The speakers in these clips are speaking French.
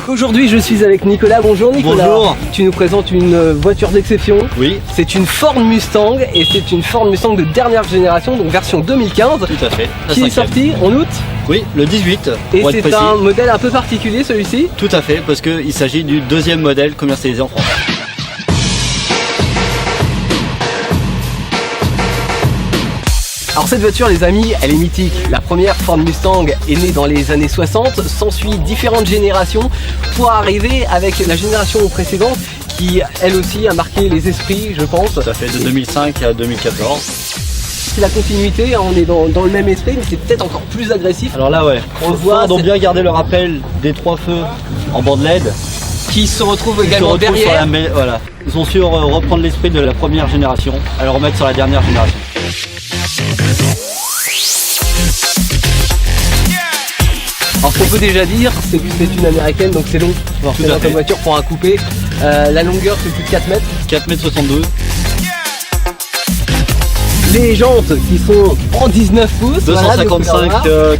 Aujourd'hui, je suis avec Nicolas. Bonjour Nicolas. Bonjour. Tu nous présentes une voiture d'exception. Oui. C'est une Ford Mustang et c'est une Ford Mustang de dernière génération, donc version 2015. Tout à fait. Qui est sorti en août. Oui, le 18. Et c'est un modèle un peu particulier celui-ci. Tout à fait, parce qu'il s'agit du deuxième modèle commercialisé en France. Alors cette voiture les amis, elle est mythique. La première Ford Mustang est née dans les années 60, s'ensuit différentes générations pour arriver avec la génération précédente qui elle aussi a marqué les esprits je pense. Tout à fait, de 2005 à 2014. C'est la continuité, on est dans le même esprit mais c'est peut-être encore plus agressif. Alors là ouais, on le voit. Ils ont bien gardé le rappel des 3 feux en bande LED. Qui se retrouvent également derrière. Voilà. Ils ont su reprendre l'esprit de la première génération et le remettre sur la dernière génération. Alors ce qu'on peut déjà dire, c'est que c'est une américaine, donc c'est long forcément comme voiture pour un coupé. La longueur c'est plus de 4 mètres. 4 mètres 62. Les jantes qui sont en 19 pouces. 255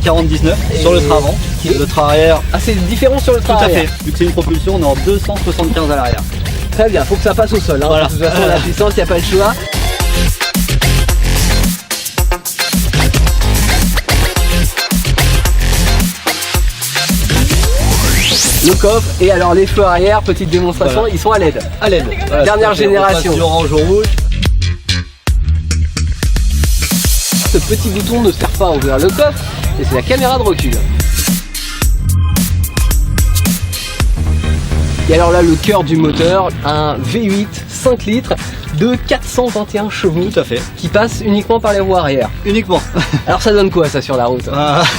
40-19 sur le train avant. Le train arrière. Ah c'est différent sur le train arrière. Tout à fait. Vu que c'est une propulsion, on est en 275 à l'arrière. Très bien, faut que ça passe au sol. Hein. Voilà. De toute façon la puissance, il n'y a pas le choix. Le coffre et alors les feux arrière, petite démonstration, ils sont à LED. À LED. Voilà, dernière génération. Du orange au rouge. Ce petit bouton ne sert pas à ouvrir le coffre et c'est la caméra de recul. Et alors là le cœur du moteur, un V8 5 litres de 421 chevaux. Tout à fait. Qui passe uniquement par les roues arrière. Uniquement. Alors ça donne quoi ça sur la route?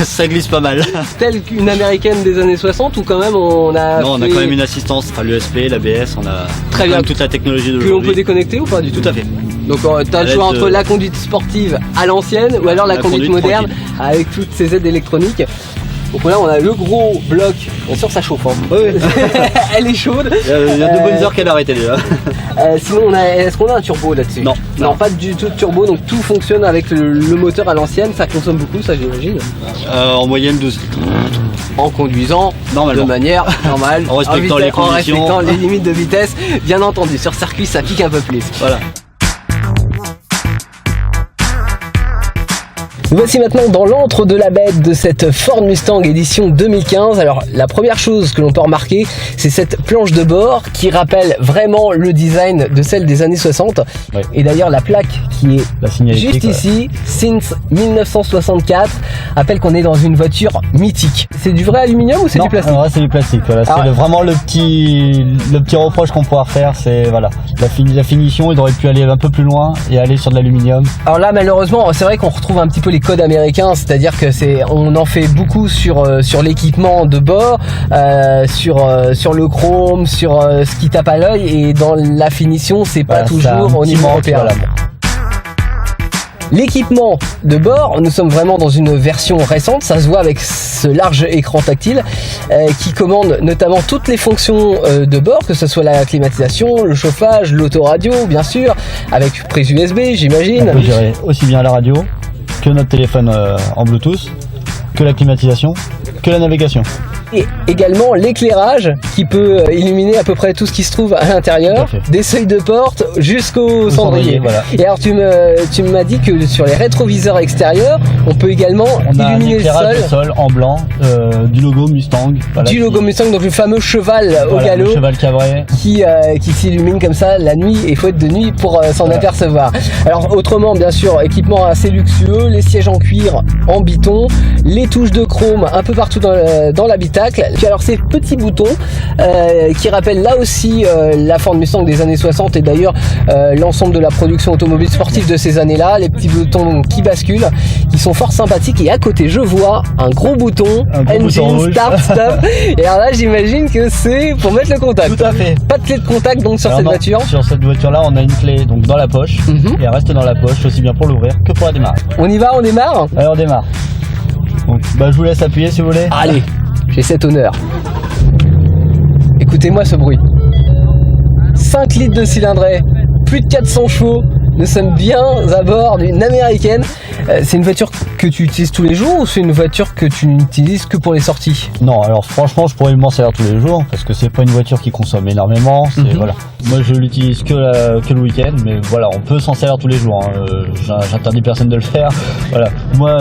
Ça glisse pas mal. Telle qu'une américaine des années 60 ou quand même on a... Non, on a quand même une assistance, enfin l'ESP, l'ABS, on a très bien toute la technologie d'aujourd'hui. Que l'on peut déconnecter ou pas du tout? Tout à fait. Donc tu as le choix entre la conduite sportive à l'ancienne ou alors la conduite moderne tranquille. Avec toutes ces aides électroniques. Donc là on a le gros bloc, bien sûr ça chauffe hein. Oui. Elle est chaude. Il y a de bonnes heures qu'elle a arrêté déjà. Sinon est-ce qu'on a un turbo là-dessus? Non, pas du tout de turbo, donc tout fonctionne avec le moteur à l'ancienne, ça consomme beaucoup ça j'imagine. En moyenne 12 litres. En conduisant de manière normale, en respectant les conditions. En respectant les limites de vitesse, bien entendu, sur circuit ça pique un peu plus. Voilà. Nous voici maintenant dans l'antre de la bête de cette Ford Mustang édition 2015. Alors la première chose que l'on peut remarquer, c'est cette planche de bord qui rappelle vraiment le design de celle des années 60. Ouais. Et d'ailleurs la plaque qui est juste ici, since 1964, rappelle qu'on est dans une voiture mythique. C'est du vrai aluminium ou c'est du plastique? Non, c'est du plastique. Voilà. C'est vraiment le petit reproche qu'on pourra faire, c'est voilà, la finition, ils auraient pu aller un peu plus loin et aller sur de l'aluminium. Alors là malheureusement, c'est vrai qu'on retrouve un petit peu les codes américains, c'est-à-dire que on en fait beaucoup sur l'équipement de bord, sur le chrome, sur ce qui tape à l'œil, et dans la finition c'est pas toujours au niveau européen. Voilà. L'équipement de bord, nous sommes vraiment dans une version récente, ça se voit avec ce large écran tactile qui commande notamment toutes les fonctions de bord, que ce soit la climatisation, le chauffage, l'autoradio bien sûr, avec prise USB j'imagine. On peut gérer aussi bien la radio que notre téléphone en Bluetooth, que la climatisation, que la navigation. Et également l'éclairage qui peut illuminer à peu près tout ce qui se trouve à l'intérieur, des seuils de porte jusqu'au cendrier. Voilà. Et alors tu m'as dit que sur les rétroviseurs extérieurs, on peut également illuminer le sol en blanc du logo Mustang. Voilà, logo Mustang, donc le fameux cheval au galop, le cheval cabré, qui s'illumine comme ça la nuit, et il faut être de nuit pour s'en apercevoir. Alors autrement bien sûr, équipement assez luxueux, les sièges en cuir en biton, les touches de chrome un peu partout dans l'habitacle. Puis alors ces petits boutons qui rappellent là aussi la Ford Mustang des années 60 et d'ailleurs l'ensemble de la production automobile sportive de ces années-là, les petits boutons qui basculent, qui sont fort sympathiques, et à côté je vois un gros bouton engine, start, stop, et alors là j'imagine que c'est pour mettre le contact. Tout à fait. Pas de clé de contact donc sur cette voiture. Sur cette voiture là on a une clé donc dans la poche, et elle reste dans la poche aussi bien pour l'ouvrir que pour la démarrer. On y va, on démarre? Allez on démarre. Donc je vous laisse appuyer si vous voulez. Allez, j'ai cet honneur. Écoutez-moi ce bruit. 5 litres de cylindrée, plus de 400 chevaux, Nous sommes bien à bord d'une américaine. C'est une voiture que tu utilises tous les jours ou c'est une voiture que tu n'utilises que pour les sorties? Non, alors franchement, je pourrais m'en servir tous les jours parce que c'est pas une voiture qui consomme énormément. Voilà. Moi, je l'utilise que le week-end, mais voilà, on peut s'en servir tous les jours. Hein. J'interdis personne de le faire. Voilà. Moi,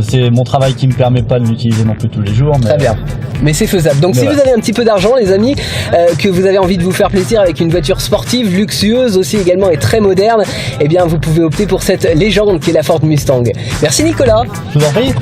c'est mon travail qui me permet pas de l'utiliser non plus tous les jours. Mais très bien. Mais c'est faisable. Donc, si vous avez un petit peu d'argent, les amis, que vous avez envie de vous faire plaisir avec une voiture sportive, luxueuse aussi également et très moderne, eh bien, vous pouvez opter pour cette légende qui est la Ford Mustang. Merci Nicolas. Je vous en prie.